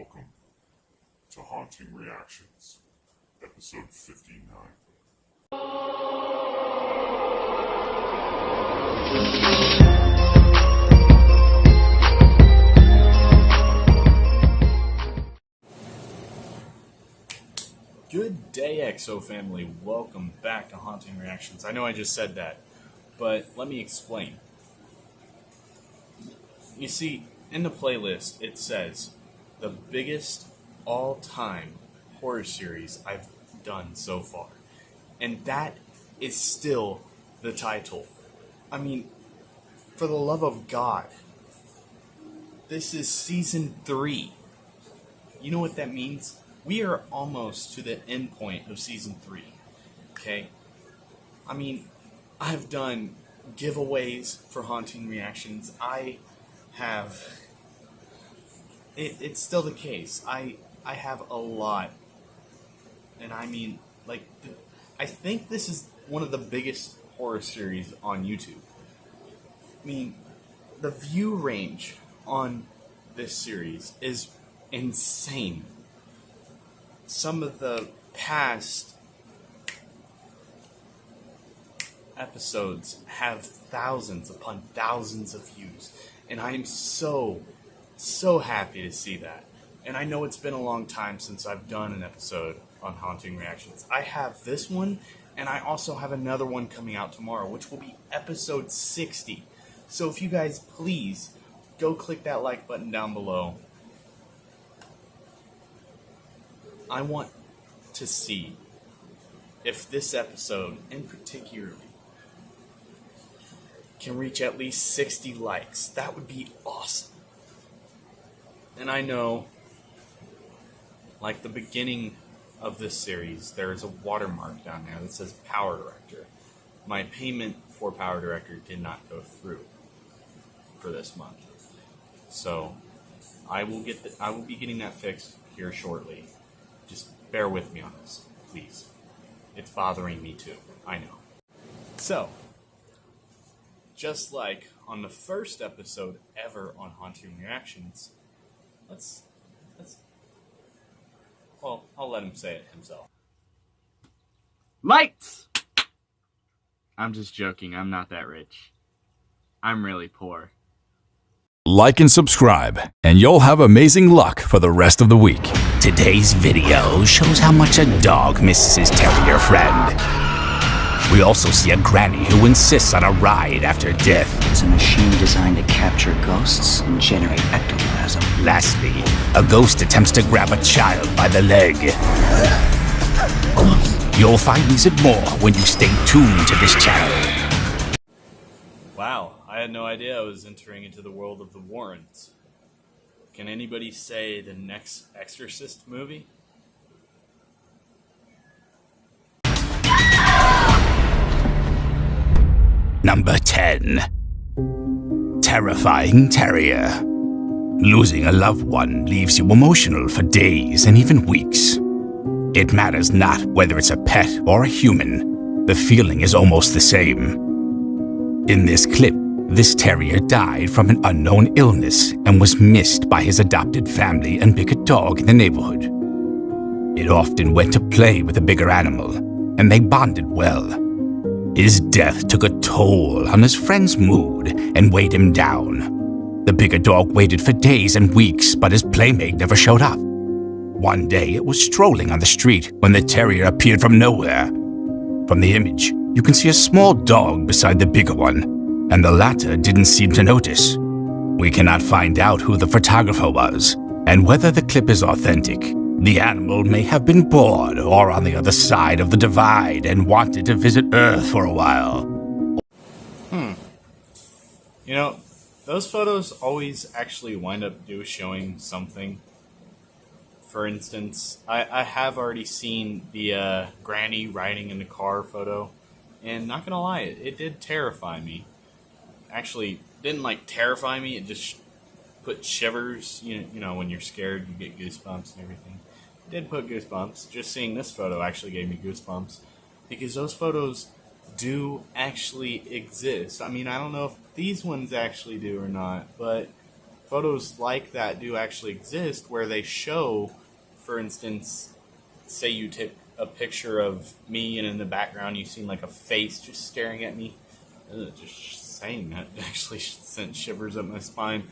Welcome to Haunting Reactions, episode 59. Good day, XO family. Welcome back to Haunting Reactions. I know I just said that, but let me explain. You see, in the playlist, it says the biggest all-time horror series I've done so far. And that is still the title. I mean, for the love of God, this is season 3. You know what that means? We are almost to the end point of season 3, okay? I mean, I've done giveaways for Haunting Reactions. I have... It's still the case. I have a lot. And I mean, like, I think this is one of the biggest horror series on YouTube. I mean, the view range on this series is insane. Some of the past episodes have thousands upon thousands of views, and I am so happy to see that. And I know it's been a long time since I've done an episode on Haunting Reactions. I have this one, and I also have another one coming out tomorrow, which will be episode 60. So if you guys please go click that like button down below. I want to see if this episode, in particular, can reach at least 60 likes. That would be awesome. And I know, like the beginning of this series, there is a watermark down there that says Power Director. My payment for Power Director did not go through for this month. So I will be getting that fixed here shortly. Just bear with me on this, please. It's bothering me too, I know. So, just like on the first episode ever on Haunting Reactions, well, I'll let him say it himself. Lights! I'm just joking, I'm not that rich. I'm really poor. Like and subscribe, and you'll have amazing luck for the rest of the week. Today's video shows how much a dog misses his terrier friend. We also see a granny who insists on a ride after death. It's a machine designed to capture ghosts and generate ectoplasm. Lastly, a ghost attempts to grab a child by the leg. You'll find these and more when you stay tuned to this channel. Wow, I had no idea I was entering into the world of the Warrens. Can anybody say the next Exorcist movie? Number 10. Terrifying Terrier. Losing a loved one leaves you emotional for days and even weeks. It matters not whether it's a pet or a human. The feeling is almost the same. In this clip, this terrier died from an unknown illness and was missed by his adopted family and bigger dog in the neighborhood. It often went to play with a bigger animal, and they bonded well. His death took a toll on his friend's mood and weighed him down. The bigger dog waited for days and weeks, but his playmate never showed up. One day, it was strolling on the street when the terrier appeared from nowhere. From the image, you can see a small dog beside the bigger one, and the latter didn't seem to notice. We cannot find out who the photographer was, and whether the clip is authentic. The animal may have been bored or on the other side of the divide and wanted to visit Earth for a while. You know, those photos always actually wind up showing something. For instance, I have already seen the granny riding in the car photo, and not gonna lie, it did terrify me. Actually, didn't like terrify me, it just put shivers. You know, when you're scared, you get goosebumps and everything. It did put goosebumps. Just seeing this photo actually gave me goosebumps, because those photos do actually exist. I mean, I don't know if these ones actually do or not, but photos like that do actually exist, where they show, for instance, say you take a picture of me and in the background you see like a face just staring at me. Just saying that actually sent shivers up my spine.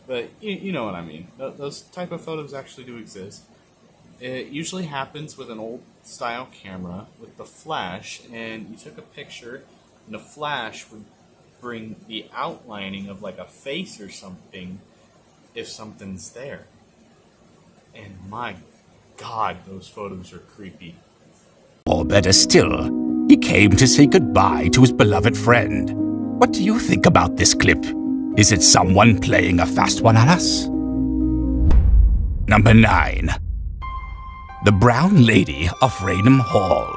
But you know what I mean. Those type of photos actually do exist. It usually happens with an old style camera with the flash, and you took a picture and the flash would bring the outlining of like a face or something if something's there. And my God, those photos are creepy. Or better still, he came to say goodbye to his beloved friend. What do you think about this clip? Is it someone playing a fast one on us? Number 9. The Brown Lady of Raynham Hall.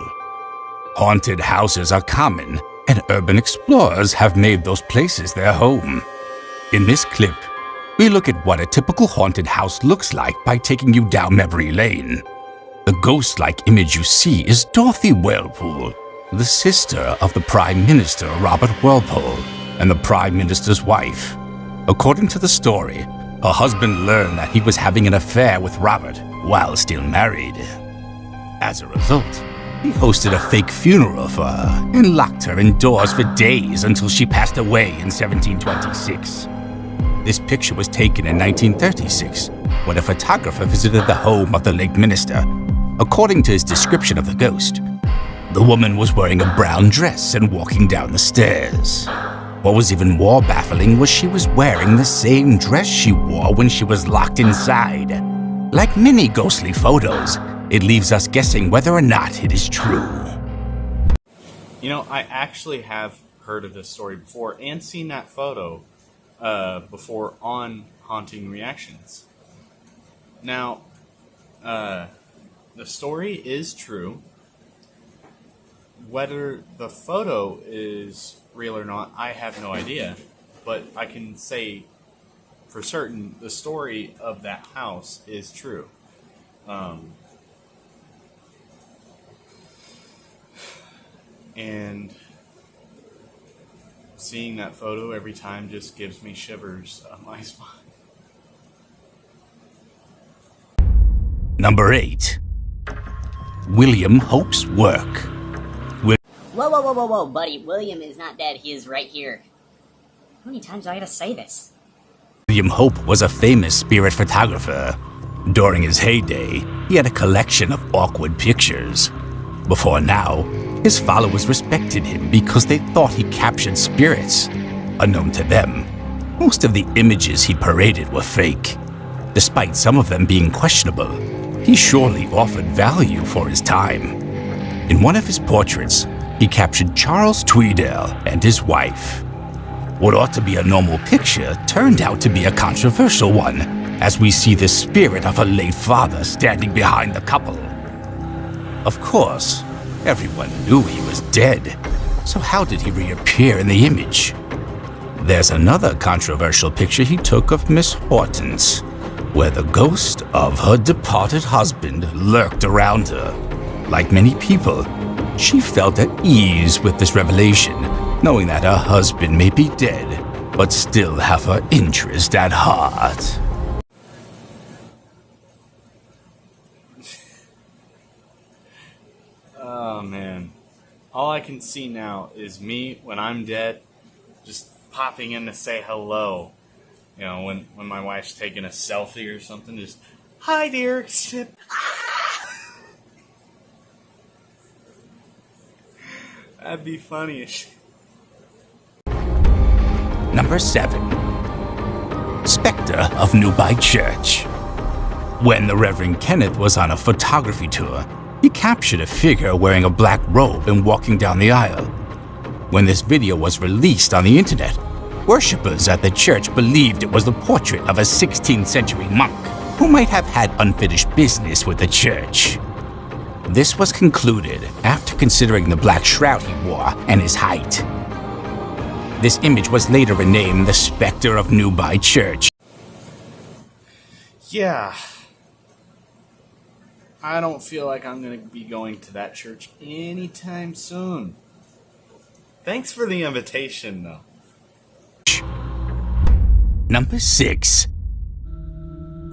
Haunted houses are common, and urban explorers have made those places their home. In this clip, we look at what a typical haunted house looks like by taking you down memory lane. The ghost-like image you see is Dorothy Walpole, the sister of the Prime Minister Robert Walpole and the Prime Minister's wife. According to the story, her husband learned that he was having an affair with Robert while still married. As a result, he hosted a fake funeral for her and locked her indoors for days until she passed away in 1726. This picture was taken in 1936 when a photographer visited the home of the late minister. According to his description of the ghost, the woman was wearing a brown dress and walking down the stairs. What was even more baffling was she was wearing the same dress she wore when she was locked inside. Like many ghostly photos, it leaves us guessing whether or not it is true. You know, I actually have heard of this story before and seen that photo before on Haunting Reactions. Now, the story is true. Whether the photo is real or not, I have no idea. But I can say for certain the story of that house is true. And seeing that photo every time just gives me shivers on my spine. Number 8. William Hope's work. Whoa, buddy. William is not dead. He is right here. How many times do I gotta say this? William Hope was a famous spirit photographer. During his heyday, he had a collection of awkward pictures. Before now, his followers respected him because they thought he captured spirits. Unknown to them, most of the images he paraded were fake. Despite some of them being questionable, he surely offered value for his time. In one of his portraits, he captured Charles Tweedale and his wife. What ought to be a normal picture turned out to be a controversial one, as we see the spirit of her late father standing behind the couple. Of course, everyone knew he was dead, so how did he reappear in the image? There's another controversial picture he took of Miss Hortense, where the ghost of her departed husband lurked around her. Like many people, she felt at ease with this revelation, knowing that her husband may be dead, but still have her interest at heart. Oh man. All I can see now is me when I'm dead just popping in to say hello. You know, when my wife's taking a selfie or something, just, hi dear. That'd be funny as shit. Number 7. Spectre of NEWBY Church. When the Reverend Kenneth was on a photography tour, he captured a figure wearing a black robe and walking down the aisle. When this video was released on the internet, worshippers at the church believed it was the portrait of a 16th century monk who might have had unfinished business with the church. This was concluded after considering the black shroud he wore and his height. This image was later renamed the Spectre of NEWBY Church. Yeah. I don't feel like I'm going to be going to that church anytime soon. Thanks for the invitation, though. Number 6.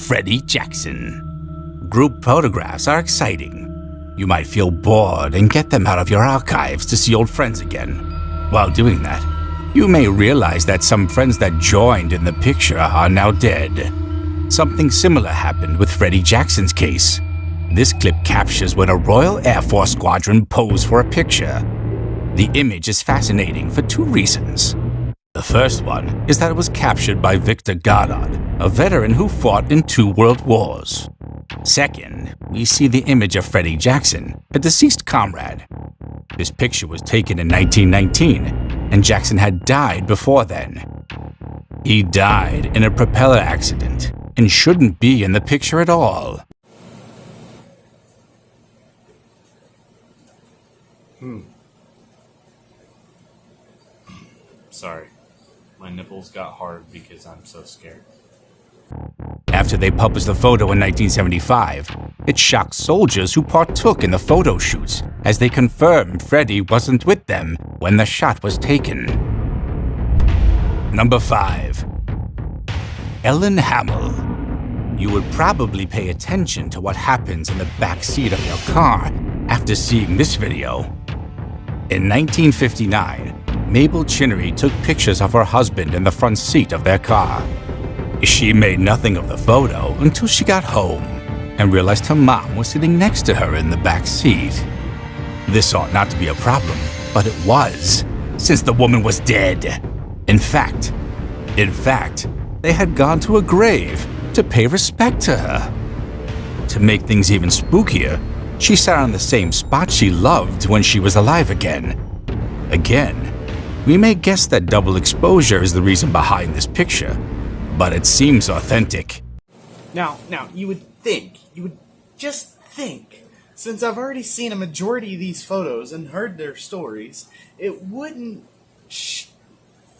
Freddie Jackson. Group photographs are exciting. You might feel bored and get them out of your archives to see old friends again. While doing that, you may realize that some friends that joined in the picture are now dead. Something similar happened with Freddie Jackson's case. This clip captures when a Royal Air Force squadron posed for a picture. The image is fascinating for two reasons. The first one is that it was captured by Victor Goddard, a veteran who fought in 2 world wars. Second, we see the image of Freddie Jackson, a deceased comrade. This picture was taken in 1919, and Jackson had died before then. He died in a propeller accident and shouldn't be in the picture at all. Sorry. My nipples got hard because I'm so scared. After they published the photo in 1975, it shocked soldiers who partook in the photo shoots as they confirmed Freddie wasn't with them when the shot was taken. Number 5. Ellen Hammell. You would probably pay attention to what happens in the back seat of your car after seeing this video. In 1959, Mabel Chinnery took pictures of her husband in the front seat of their car. She made nothing of the photo until she got home and realized her mom was sitting next to her in the back seat. This ought not to be a problem, but it was, since the woman was dead. In fact, they had gone to a grave to pay respect to her. To make things even spookier, she sat on the same spot she loved when she was alive again. Again, we may guess that double exposure is the reason behind this picture, but it seems authentic. Now, you would just think, since I've already seen a majority of these photos and heard their stories, it wouldn't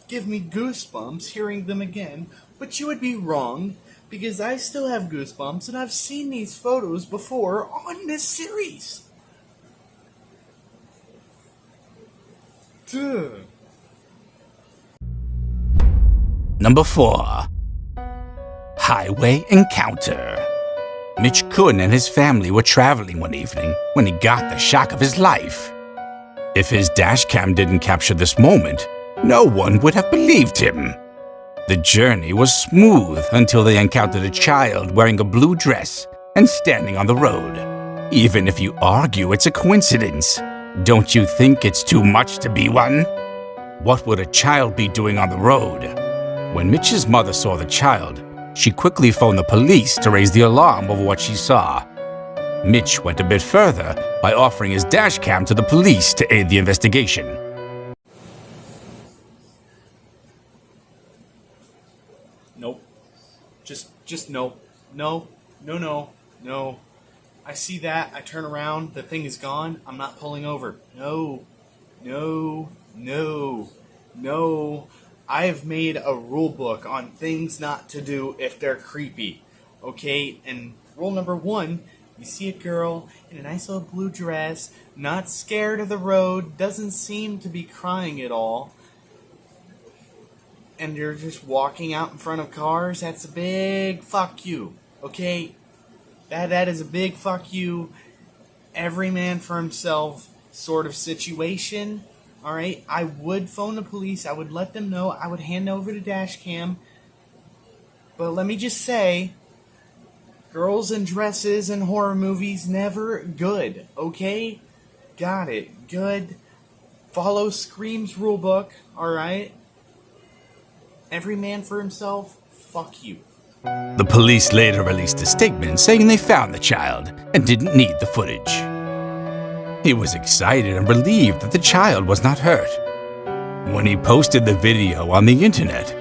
give me goosebumps hearing them again, but you would be wrong, because I still have goosebumps and I've seen these photos before on this series. Duh. Number 4. Highway Encounter. Mitch Kuhn and his family were traveling one evening when he got the shock of his life. If his dashcam didn't capture this moment, no one would have believed him. The journey was smooth until they encountered a child wearing a blue dress and standing on the road. Even if you argue it's a coincidence, don't you think it's too much to be one? What would a child be doing on the road? When Mitch's mother saw the child, she quickly phoned the police to raise the alarm over what she saw. Mitch went a bit further by offering his dashcam to the police to aid the investigation. Nope. Just no. No. I see that, I turn around, the thing is gone, I'm not pulling over. No. I have made a rule book on things not to do if they're creepy. Okay? And rule number 1, you see a girl in a nice little blue dress, not scared of the road, doesn't seem to be crying at all, and you're just walking out in front of cars, that's a big fuck you. Okay? That is a big fuck you. Every man for himself sort of situation. Alright? I would phone the police. I would let them know. I would hand over the dash cam. But let me just say, girls in dresses in horror movies, never good. Okay? Got it. Good. Follow Scream's rulebook. Alright? Every man for himself. Fuck you. The police later released a statement saying they found the child and didn't need the footage. He was excited and relieved that the child was not hurt. When he posted the video on the internet,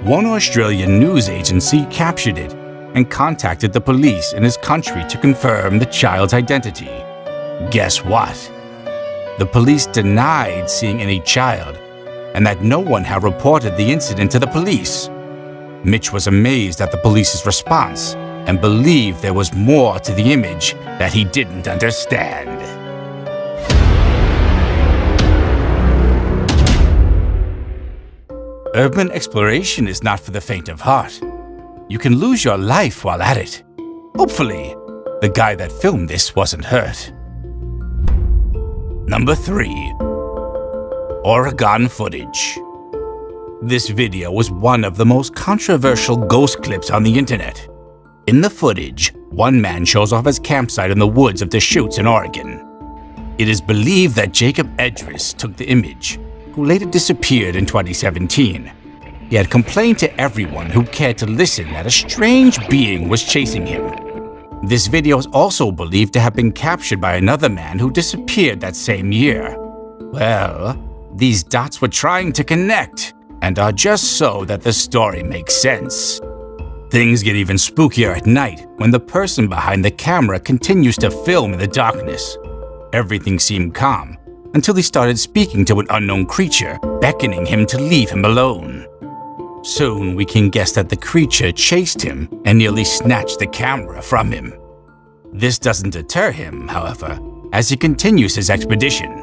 one Australian news agency captured it and contacted the police in his country to confirm the child's identity. Guess what? The police denied seeing any child and that no one had reported the incident to the police. Mitch was amazed at the police's response and believed there was more to the image that he didn't understand. Urban exploration is not for the faint of heart. you can lose your life while at it. Hopefully, the guy that filmed this wasn't hurt. Number 3. Oregon footage. This video was one of the most controversial ghost clips on the internet. In the footage, one man shows off his campsite in the woods of Deschutes in Oregon. It is believed that Jacob Edris took the image, who later disappeared in 2017. He had complained to everyone who cared to listen that a strange being was chasing him. This video is also believed to have been captured by another man who disappeared that same year. Well, these dots were trying to connect, and are just so that the story makes sense. Things get even spookier at night when the person behind the camera continues to film in the darkness. Everything seemed calm until he started speaking to an unknown creature, beckoning him to leave him alone. Soon we can guess that the creature chased him and nearly snatched the camera from him. This doesn't deter him, however, as he continues his expedition.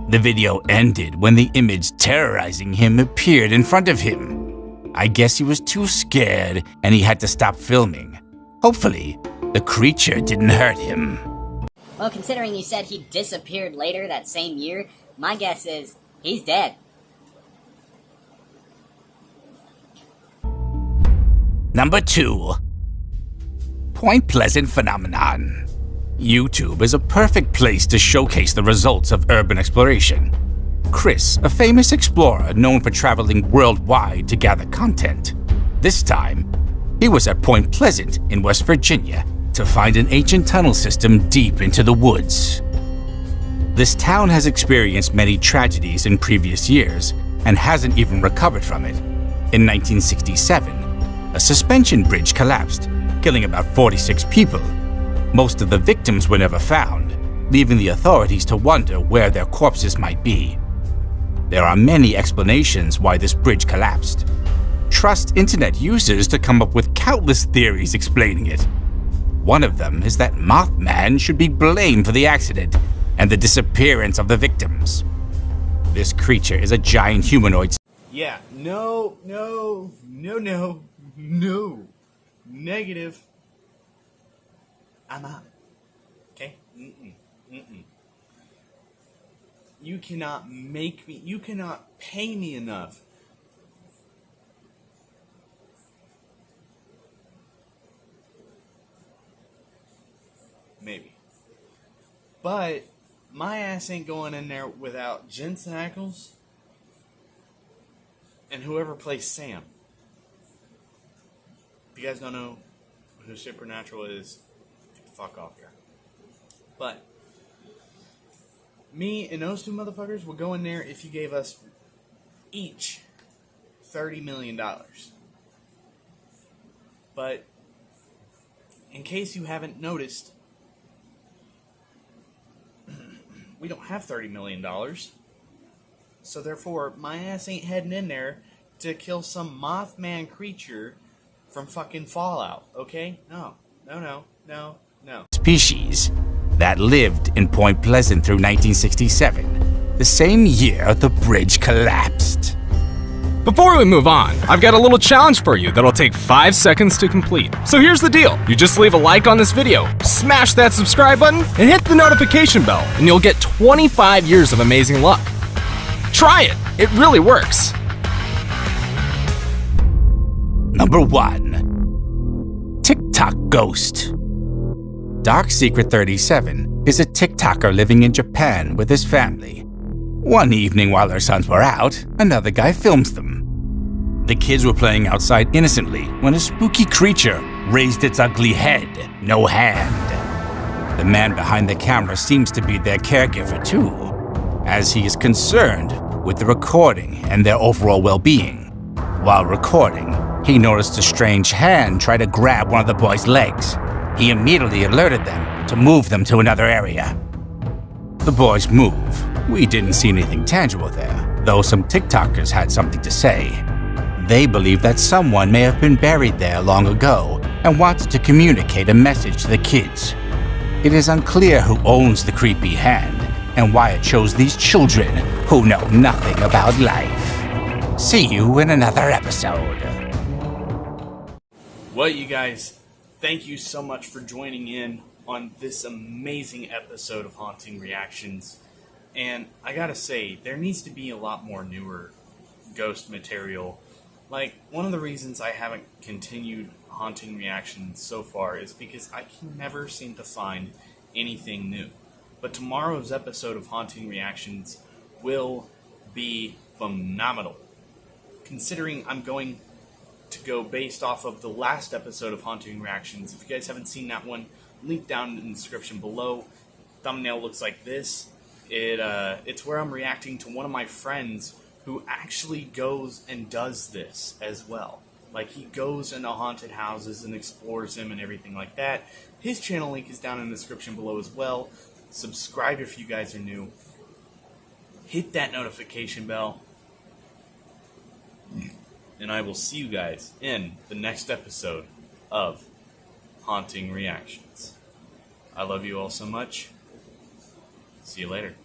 The video ended when the image terrorizing him appeared in front of him. I guess he was too scared and he had to stop filming. Hopefully, the creature didn't hurt him. Well, considering you said he disappeared later that same year, my guess is he's dead. Number 2. Point Pleasant phenomenon. YouTube is a perfect place to showcase the results of urban exploration. Chris, a famous explorer known for traveling worldwide to gather content. This time, he was at Point Pleasant in West Virginia to find an ancient tunnel system deep into the woods. This town has experienced many tragedies in previous years and hasn't even recovered from it. In 1967, a suspension bridge collapsed, killing about 46 people. Most of the victims were never found, leaving the authorities to wonder where their corpses might be. There are many explanations why this bridge collapsed. Trust internet users to come up with countless theories explaining it. One of them is that Mothman should be blamed for the accident and the disappearance of the victims. This creature is a giant humanoid. Yeah, no. Negative. I'm out. Okay? You cannot make me, you cannot pay me enough. Maybe. But my ass ain't going in there without Jensen Ackles and whoever plays Sam. If you guys don't know who Supernatural is, get the fuck off here. But me and those two motherfuckers will go in there if you gave us each $30 million. But in case you haven't noticed, we don't have $30 million. So therefore, my ass ain't heading in there to kill some Mothman creature from fucking Fallout, okay? No. Species that lived in Point Pleasant through 1967, the same year the bridge collapsed. Before we move on, I've got a little challenge for you that'll take 5 seconds to complete. So here's the deal. You just leave a like on this video, smash that subscribe button, and hit the notification bell, and you'll get 25 years of amazing luck. Try it. It really works. Number 1. TikTok Ghost. Dark Secret 37 is a TikToker living in Japan with his family. One evening while their sons were out, another guy films them. The kids were playing outside innocently when a spooky creature raised its ugly head, no hand. The man behind the camera seems to be their caregiver too, as he is concerned with the recording and their overall well-being. While recording, he noticed a strange hand try to grab one of the boys' legs. He immediately alerted them to move them to another area. The boys move. We didn't see anything tangible there, though some TikTokers had something to say. They believe that someone may have been buried there long ago and wanted to communicate a message to the kids. It is unclear who owns the creepy hand and why it chose these children who know nothing about life. See you in another episode. Well, you guys, thank you so much for joining in on this amazing episode of Haunting Reactions. And I gotta say, there needs to be a lot more newer ghost material. Like, one of the reasons I haven't continued Haunting Reactions so far is because I can never seem to find anything new. But tomorrow's episode of Haunting Reactions will be phenomenal. Considering I'm going to go based off of the last episode of Haunting Reactions. If you guys haven't seen that one, link down in the description below. Thumbnail looks like this. It's where I'm reacting to one of my friends who actually goes and does this as well. Like, he goes into haunted houses and explores them and everything like that. His channel link is down in the description below as well. Subscribe if you guys are new. Hit that notification bell. And I will see you guys in the next episode of Haunting Reactions. I love you all so much. See you later.